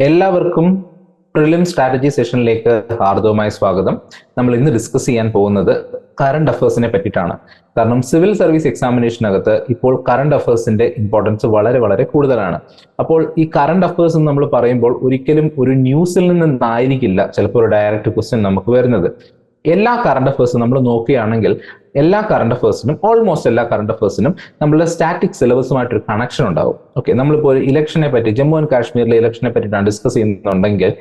എല്ലാവർക്കും prelim strategy സെഷനിലേക്ക് ഹാർദവമായ സ്വാഗതം. നമ്മൾ ഇന്ന് ഡിസ്കസ് ചെയ്യാൻ പോകുന്നത് കറണ്ട് അഫയേഴ്സിനെ പറ്റിയിട്ടാണ്. കാരണം സിവിൽ സർവീസ് എക്സാമിനേഷനകത്ത് ഇപ്പോൾ കറണ്ട് അഫയേഴ്സിന്റെ ഇമ്പോർട്ടൻസ് വളരെ വളരെ കൂടുതലാണ്. അപ്പോൾ ഈ കറണ്ട് അഫയേഴ്സ് നമ്മൾ പറയുമ്പോൾ ഒരിക്കലും ഒരു ന്യൂസിൽ നിന്നായിരിക്കില്ല ചിലപ്പോൾ ഒരു ഡയറക്റ്റ് ക്വസ്റ്റ്യൻ നമുക്ക് വരുന്നത്. എല്ലാ കറണ്ട് അഫയേഴ്സും നമ്മൾ നോക്കുകയാണെങ്കിൽ എല്ലാ കറണ്ട് അഫയേഴ്സിനും ഓൾമോസ്റ്റ് എല്ലാ കറണ്ട് അഫയേഴ്സിനും നമ്മളുടെ സ്റ്റാറ്റിക് സിലബസുമായിട്ടൊരു കണക്ഷൻ ഉണ്ടാവും. ഓക്കെ, നമ്മളിപ്പോൾ ഇലക്ഷനെ പറ്റി ജമ്മു ആൻഡ് കാശ്മീരിലെ ഇലക്ഷനെ പറ്റിയിട്ടാണ് ഡിസ്കസ് ചെയ്യുന്നുണ്ടെങ്കിൽ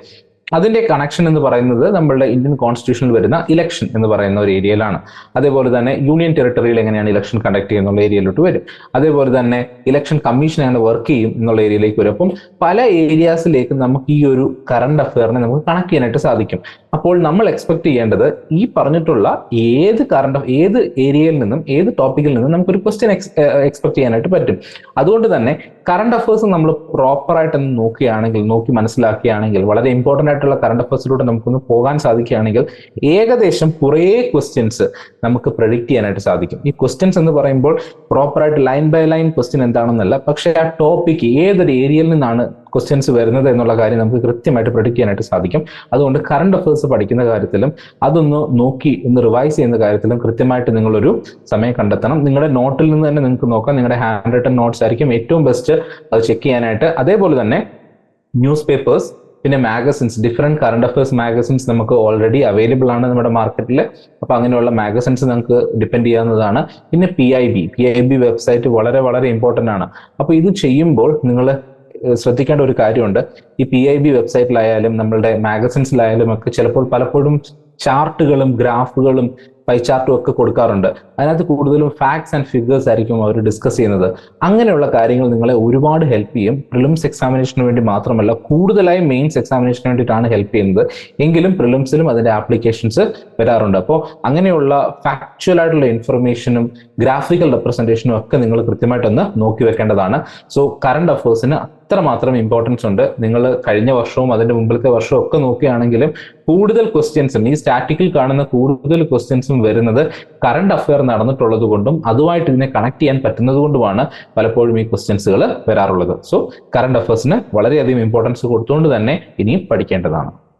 അതിന്റെ കണക്ഷൻ എന്ന് പറയുന്നത് നമ്മളുടെ ഇന്ത്യൻ കോൺസ്റ്റിറ്റ്യൂഷനിൽ വരുന്ന ഇലക്ഷൻ എന്ന് പറയുന്ന ഒരു ഏരിയയിലാണ്. അതേപോലെ തന്നെ യൂണിയൻ ടെറിട്ടറിയിൽ എങ്ങനെയാണ് ഇലക്ഷൻ കണ്ടക്ട് ചെയ്യുന്നുള്ള ഏരിയയിലോട്ട് വരും. അതേപോലെ തന്നെ ഇലക്ഷൻ കമ്മീഷൻ എങ്ങനെ വർക്ക് ചെയ്യും എന്നുള്ള ഏരിയയിലേക്ക് വരും. അപ്പം പല ഏരിയാസിലേക്ക് നമുക്ക് ഈ ഒരു കറണ്ട് അഫെയറിനെ നമുക്ക് കണക്ട് ചെയ്യാനായിട്ട് സാധിക്കും. അപ്പോൾ നമ്മൾ എക്സ്പെക്ട് ചെയ്യേണ്ടത് ഈ പറഞ്ഞിട്ടുള്ള ഏത് ഏരിയയിൽ നിന്നും ഏത് ടോപ്പിക്കിൽ നിന്നും നമുക്കൊരു ക്വസ്റ്റ്യൻ എക്സ്പെക്ട് ചെയ്യാനായിട്ട് പറ്റും. അതുകൊണ്ട് തന്നെ കറണ്ട് അഫയേഴ്സ് നമ്മൾ പ്രോപ്പറായിട്ട് നോക്കി മനസ്സിലാക്കുകയാണെങ്കിൽ വളരെ ഇമ്പോർട്ടൻ്റ് ആയിട്ടുള്ള കറണ്ട് അഫയേഴ്സിലൂടെ നമുക്കൊന്ന് പോകാൻ സാധിക്കുകയാണെങ്കിൽ ഏകദേശം കുറേ ക്വസ്റ്റ്യൻസ് നമുക്ക് പ്രെഡിക്റ്റ് ചെയ്യാനായിട്ട് സാധിക്കും. ഈ ക്വസ്റ്റ്യൻസ് എന്ന് പറയുമ്പോൾ പ്രോപ്പറായിട്ട് ലൈൻ ബൈ ലൈൻ ക്വസ്റ്റ്യൻ എന്താണെന്നല്ല, പക്ഷേ ആ ടോപ്പിക്ക് ഏതൊരു ഏരിയയിൽ നിന്നാണ് ക്വസ്റ്റ്യൻസ് വരുന്നത് എന്നുള്ള കാര്യം നമുക്ക് കൃത്യമായിട്ട് പ്രെഡിക്റ്റ് ചെയ്യാനായിട്ട് സാധിക്കും. അതുകൊണ്ട് കറണ്ട് അഫയേഴ്സ് പഠിക്കുന്ന കാര്യത്തിലും അതൊന്ന് നോക്കി ഒന്ന് റിവൈസ് ചെയ്യുന്ന കാര്യത്തിലും കൃത്യമായിട്ട് നിങ്ങളൊരു സമയം കണ്ടെത്തണം. നിങ്ങളുടെ നോട്ടിൽ നിന്ന് തന്നെ നിങ്ങൾക്ക് നോക്കാം. നിങ്ങളുടെ ഹാൻഡ് റിട്ടൺ നോട്ട്സ് ആയിരിക്കും ഏറ്റവും ബെസ്റ്റ് അത് ചെക്ക് ചെയ്യാനായിട്ട്. അതേപോലെ തന്നെ ന്യൂസ് പേപ്പേഴ്സ്, പിന്നെ magazines, different current affairs magazines നമുക്ക് ഓൾറെഡി അവൈലബിൾ ആണ് നമ്മുടെ മാർക്കറ്റിൽ. അപ്പൊ അങ്ങനെയുള്ള മാഗസിൻസ് നമുക്ക് ഡിപ്പെൻഡ് ചെയ്യാവുന്നതാണ്. പിന്നെ PIB വെബ്സൈറ്റ് വളരെ വളരെ ഇമ്പോർട്ടൻ്റ് ആണ്. അപ്പൊ ഇത് ചെയ്യുമ്പോൾ നിങ്ങൾ ശ്രദ്ധിക്കേണ്ട ഒരു കാര്യമുണ്ട്. ഈ PIB വെബ്സൈറ്റിലായാലും നമ്മളുടെ മാഗസിൻസിലായാലും ഒക്കെ ചിലപ്പോൾ പലപ്പോഴും ചാർട്ടുകളും ഗ്രാഫുകളും പൈ ചാർട്ടും ഒക്കെ കൊടുക്കാറുണ്ട്. അതിനകത്ത് കൂടുതലും ഫാക്ട്സ് ആൻഡ് ഫിഗേഴ്സ് ആയിരിക്കും അവർ ഡിസ്കസ് ചെയ്യുന്നത്. അങ്ങനെയുള്ള കാര്യങ്ങൾ നിങ്ങളെ ഒരുപാട് ഹെൽപ്പ് ചെയ്യും. പ്രിലിംസ് എക്സാമിനേഷന് വേണ്ടി മാത്രമല്ല, കൂടുതലായും മെയിൻസ് എക്സാമിനേഷന് വേണ്ടിയിട്ടാണ് ഹെൽപ്പ് ചെയ്യുന്നത്. എങ്കിലും പ്രിലിംസിലും അതിന്റെ ആപ്ലിക്കേഷൻസ് വരാറുണ്ട്. അപ്പോൾ അങ്ങനെയുള്ള ഫാക്ച്വൽ ആയിട്ടുള്ള ഇൻഫർമേഷനും ഗ്രാഫിക്കൽ റെപ്രസെന്റേഷനും ഒക്കെ നിങ്ങൾ കൃത്യമായിട്ടൊന്ന് നോക്കി വെക്കേണ്ടതാണ്. സോ കറണ്ട് അഫയേഴ്സിന് അത്രമാത്രം ഇമ്പോർട്ടൻസ് ഉണ്ട്. നിങ്ങൾ കഴിഞ്ഞ വർഷവും അതിന്റെ മുമ്പിലത്തെ വർഷവും ഒക്കെ നോക്കുകയാണെങ്കിലും കൂടുതൽ ക്വസ്റ്റ്യൻസും ഈ സ്റ്റാറ്റിക്കിൽ കാണുന്ന കൂടുതൽ ക്വസ്റ്റ്യൻസും വരുന്നത് കറണ്ട് അഫെയർ നടന്നിട്ടുള്ളത് കൊണ്ടും അതുമായിട്ട് ഇതിനെ കണക്ട് ചെയ്യാൻ പറ്റുന്നത് കൊണ്ടുമാണ് പലപ്പോഴും ഈ ക്വസ്റ്റ്യൻസുകൾ വരാറുള്ളത്. സോ കറണ്ട് അഫയേഴ്സിന് വളരെയധികം ഇമ്പോർട്ടൻസ് കൊടുത്തുകൊണ്ട് തന്നെ ഇനിയും പഠിക്കേണ്ടതാണ്.